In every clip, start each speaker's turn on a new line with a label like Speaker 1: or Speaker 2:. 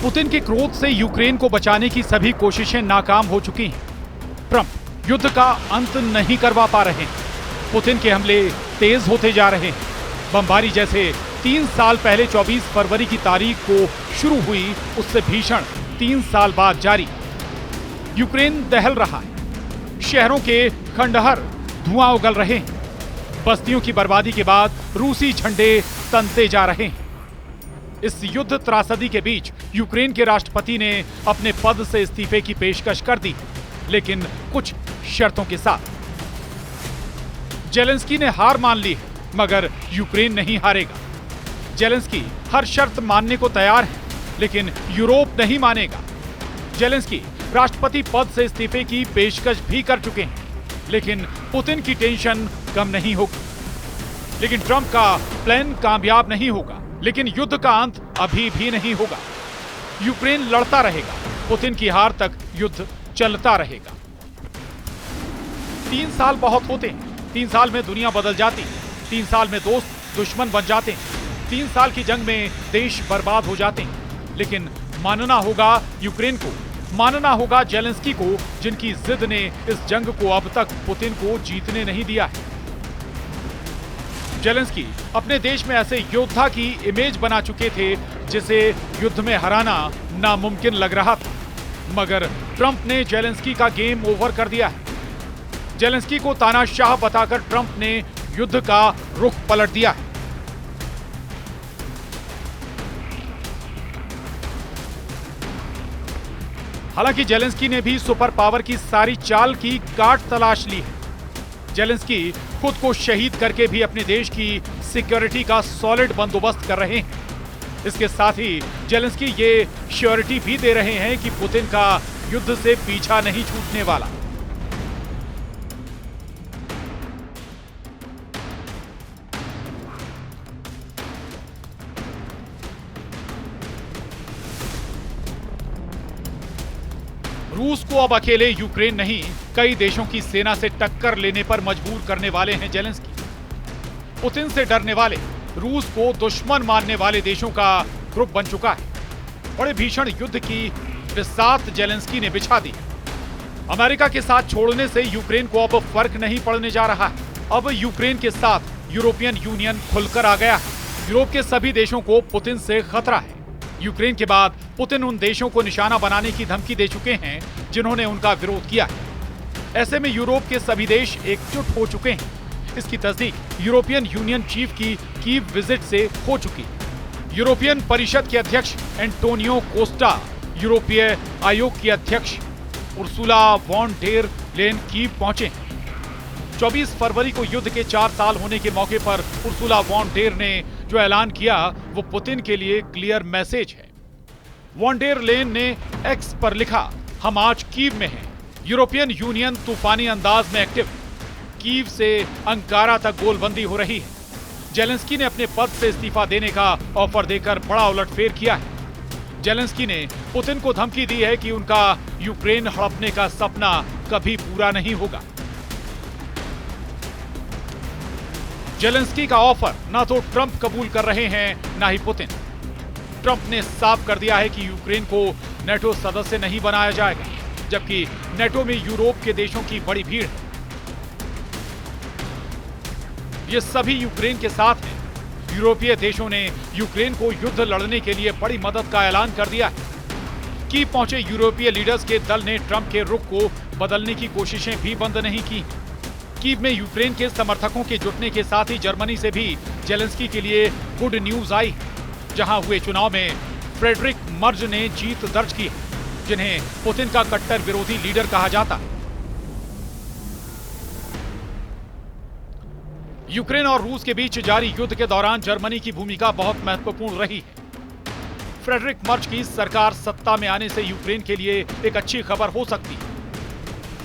Speaker 1: Putin के क्रोध से यूक्रेन को बचाने की सभी कोशिशें नाकाम हो चुकी हैं। ट्रंप युद्ध का अंत नहीं करवा पा रहे हैं। पुतिन के हमले तेज होते जा रहे हैं। बमबारी जैसे 3 साल पहले 24 फरवरी की तारीख को शुरू हुई, उससे भीषण 3 साल बाद जारी। यूक्रेन दहल रहा है। शहरों के खंडहर धुआं उगल रहे हैं। बस्तियों की बर्बादी के बाद रूसी झंडे तनते जा रहे हैं। इस युद्ध त्रासदी के बीच यूक्रेन के राष्ट्रपति ने अपने पद से इस्तीफे की पेशकश कर दी, लेकिन कुछ शर्तों के साथ। जेलेंस्की ने हार मान ली है, मगर यूक्रेन नहीं हारेगा। जेलेंस्की हर शर्त मानने को तैयार है, लेकिन यूरोप नहीं मानेगा। जेलेंस्की राष्ट्रपति पद से इस्तीफे की पेशकश भी कर चुके हैं, लेकिन पुतिन की टेंशन कम नहीं होगी। लेकिन ट्रंप का प्लान कामयाब नहीं होगा। लेकिन युद्ध का अंत अभी भी नहीं होगा। यूक्रेन लड़ता रहेगा। पुतिन की हार तक युद्ध चलता रहेगा। 3 साल बहुत होते हैं। 3 साल में दुनिया बदल जाती है। 3 साल में दोस्त दुश्मन बन जाते हैं। 3 साल की जंग में देश बर्बाद हो जाते हैं। लेकिन मानना होगा यूक्रेन को, मानना होगा जेलेंस्की को, जिनकी जिद ने इस जंग को अब तक पुतिन को जीतने नहीं दिया है। जेलेंस्की अपने देश में ऐसे योद्धा की इमेज बना चुके थे जिसे युद्ध में हराना नामुमकिन लग रहा था, मगर ट्रंप ने जेलेंस्की का गेम ओवर कर दिया है। जेलेंस्की को तानाशाह बताकर ट्रंप ने युद्ध का रुख पलट दिया है। हालांकि जेलेंस्की ने भी सुपर पावर की सारी चाल की काट तलाश ली है। जेलेंस्की खुद को शहीद करके भी अपने देश की सिक्योरिटी का सॉलिड बंदोबस्त कर रहे हैं। इसके साथ ही जेलेंस्की ये श्योरिटी भी दे रहे हैं कि पुतिन का युद्ध से पीछा नहीं छूटने वाला। रूस को अब अकेले यूक्रेन नहीं, कई देशों की सेना से टक्कर लेने पर मजबूर करने वाले हैं जेलेंस्की। पुतिन से डरने वाले, रूस को दुश्मन मानने वाले देशों का ग्रुप बन चुका है। बड़े भीषण युद्ध की बिसात जेलेंस्की ने बिछा दी। अमेरिका के साथ छोड़ने से यूक्रेन को अब फर्क नहीं पड़ने जा रहा है। अब यूक्रेन के साथ यूरोपियन यूनियन खुलकर आ गया है। यूरोप के सभी देशों को पुतिन से खतरा है। यूक्रेन के बाद पुतिन उन देशों को निशाना बनाने की धमकी दे चुके हैं जिन्होंने उनका विरोध किया है। ऐसे में यूरोप के सभी देश एकजुट हो चुके हैं। इसकी तस्दीक यूरोपियन यूनियन चीफ की कीव विजिट से हो चुकी। यूरोपियन परिषद के अध्यक्ष एंटोनियो कोस्टा, यूरोपीय आयोग की अध्यक्ष Ursula von der Leyen Kyiv पहुंचे हैं। 24 फरवरी को युद्ध के 4 साल होने के मौके पर उर्सुला वॉन डेर ने जो ऐलान किया वो पुतिन के लिए क्लियर मैसेज है। वॉन डेर लेन ने एक्स पर लिखा, हम आज कीव में हैं। यूरोपियन यूनियन तूफानी अंदाज में एक्टिव। कीव से अंकारा तक गोलबंदी हो रही है। जेलेंस्की ने अपने पद से इस्तीफा देने का ऑफर देकर बड़ा उलटफेर किया है। जेलेंस्की ने पुतिन को धमकी दी है कि उनका यूक्रेन हड़पने का सपना कभी पूरा नहीं होगा। जेलेंस्की का ऑफर ना तो ट्रंप कबूल कर रहे हैं, ना ही पुतिन। ट्रंप ने साफ कर दिया है कि यूक्रेन को नेटो सदस्य नहीं बनाया जाएगा, जबकि नेटो में यूरोप के देशों की बड़ी भीड़ है। ये सभी यूक्रेन के साथ हैं। यूरोपीय देशों ने यूक्रेन को युद्ध लड़ने के लिए बड़ी मदद का ऐलान कर दिया है। कीव पहुंचे यूरोपीय लीडर्स के दल ने ट्रंप के रुख को बदलने की कोशिशें भी बंद नहीं की। कीव में यूक्रेन के समर्थकों के जुटने के साथ ही जर्मनी से भी जेलेंस्की के लिए गुड न्यूज आई, जहां हुए चुनाव में फ्रेडरिक मर्ज ने जीत दर्ज की, जिन्हें पुतिन का कट्टर विरोधी लीडर कहा जाता है। यूक्रेन और रूस के बीच जारी युद्ध के दौरान जर्मनी की भूमिका बहुत महत्वपूर्ण रही है। फ्रेडरिक मर्ज की सरकार सत्ता में आने से यूक्रेन के लिए एक अच्छी खबर हो सकती है।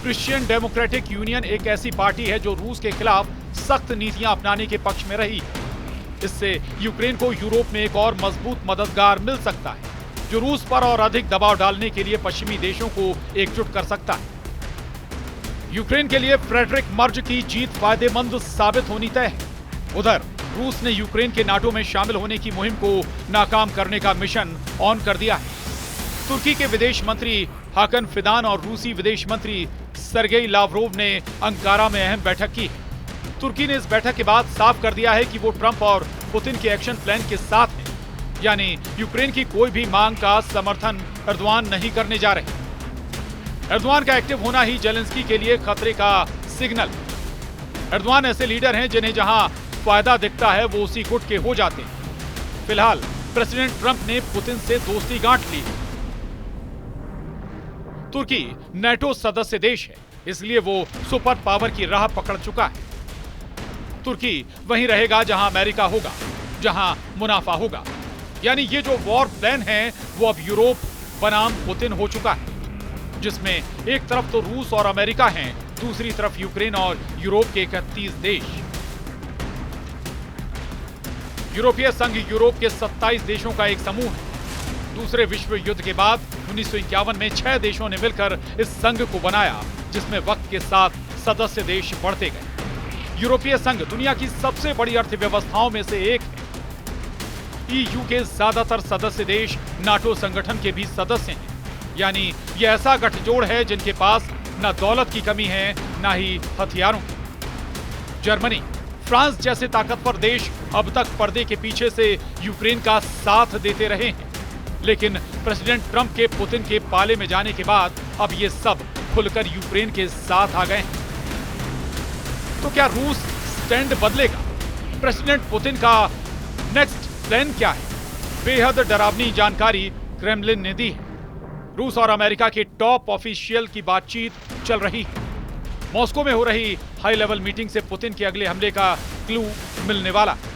Speaker 1: क्रिश्चियन डेमोक्रेटिक यूनियन एक ऐसी पार्टी है जो रूस के खिलाफ सख्त नीतियां अपनाने के पक्ष में रही। इससे यूक्रेन को यूरोप में एक और मजबूत मददगार मिल सकता है, जो रूस पर और अधिक दबाव डालने के लिए पश्चिमी देशों को एकजुट कर सकता है। यूक्रेन के लिए फ्रेडरिक मर्ज की जीत फायदेमंद साबित होनी तय है। उधर रूस ने यूक्रेन के नाटो में शामिल होने की मुहिम को नाकाम करने का मिशन ऑन कर दिया है। तुर्की के विदेश मंत्री हाकन फिदान और रूसी विदेश मंत्री सरगेई लावरोव ने अंकारा में अहम बैठक की। तुर्की ने इस बैठक के बाद साफ कर दिया है कि वो ट्रंप और पुतिन के एक्शन प्लान के साथ हैं, यानी यूक्रेन की कोई भी मांग का समर्थन एर्दोआन नहीं करने जा रहे। एर्दोआन का एक्टिव होना ही जेलेंस्की के लिए खतरे का सिग्नल। एर्दोआन ऐसे लीडर हैं जिन्हें जहां फायदा दिखता है वो उसी गुट के हो जाते हैं। फिलहाल प्रेसिडेंट ट्रंप ने पुतिन से दोस्ती गांठ ली। तुर्की नेटो सदस्य देश है, इसलिए वो सुपर पावर की राह पकड़ चुका है। तुर्की वहीं रहेगा जहां अमेरिका होगा, जहां मुनाफा होगा। यानी ये जो वॉर प्लान है वो अब यूरोप बनाम पुतिन हो चुका है, जिसमें एक तरफ तो रूस और अमेरिका हैं, दूसरी तरफ यूक्रेन और यूरोप के 31 देश। यूरोपीय संघ यूरोप के 27 देशों का एक समूह है। दूसरे विश्व युद्ध के बाद 1951 में 6 देशों ने मिलकर इस संघ को बनाया, जिसमें वक्त के साथ सदस्य देश बढ़ते गए। यूरोपीय संघ दुनिया की सबसे बड़ी अर्थव्यवस्थाओं में से एक है। ईयू के ज्यादातर सदस्य देश नाटो संगठन के भी सदस्य हैं, यानी यह ऐसा गठजोड़ है जिनके पास न दौलत की कमी है, न ही हथियारों की। जर्मनी, फ्रांस जैसे ताकतवर देश अब तक पर्दे के पीछे से यूक्रेन का साथ देते रहे हैं, लेकिन प्रेसिडेंट ट्रंप के पुतिन के पाले में जाने के बाद अब ये सब खुलकर यूक्रेन के साथ आ गए हैं। तो क्या रूस स्टैंड बदलेगा? प्रेसिडेंट पुतिन का नेक्स्ट प्लान क्या है? बेहद डरावनी जानकारी क्रेमलिन ने दी है। रूस और अमेरिका के टॉप ऑफिशियल की बातचीत चल रही है। मॉस्को में हो रही हाई लेवल मीटिंग से पुतिन के अगले हमले का क्लू मिलने वाला है।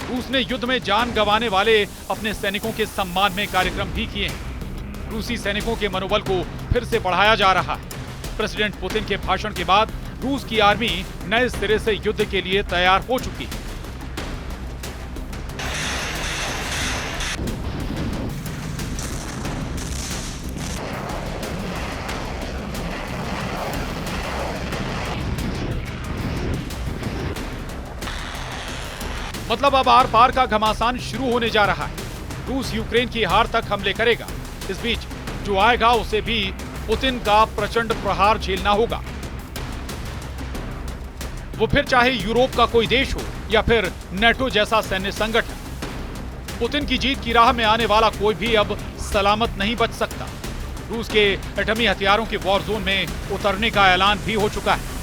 Speaker 1: रूस ने युद्ध में जान गंवाने वाले अपने सैनिकों के सम्मान में कार्यक्रम भी किए हैं। रूसी सैनिकों के मनोबल को फिर से बढ़ाया जा रहा है। प्रेसिडेंट पुतिन के भाषण के बाद रूस की आर्मी नए सिरे से युद्ध के लिए तैयार हो चुकी है। मतलब अब आर पार का घमासान शुरू होने जा रहा है। रूस यूक्रेन की हार तक हमले करेगा। इस बीच जो आएगा उसे भी पुतिन का प्रचंड प्रहार झेलना होगा। वो फिर चाहे यूरोप का कोई देश हो या फिर नेटो जैसा सैन्य संगठन। पुतिन की जीत की राह में आने वाला कोई भी अब सलामत नहीं बच सकता। रूस के एटमी हथियारों के वॉर जोन में उतरने का ऐलान भी हो चुका है।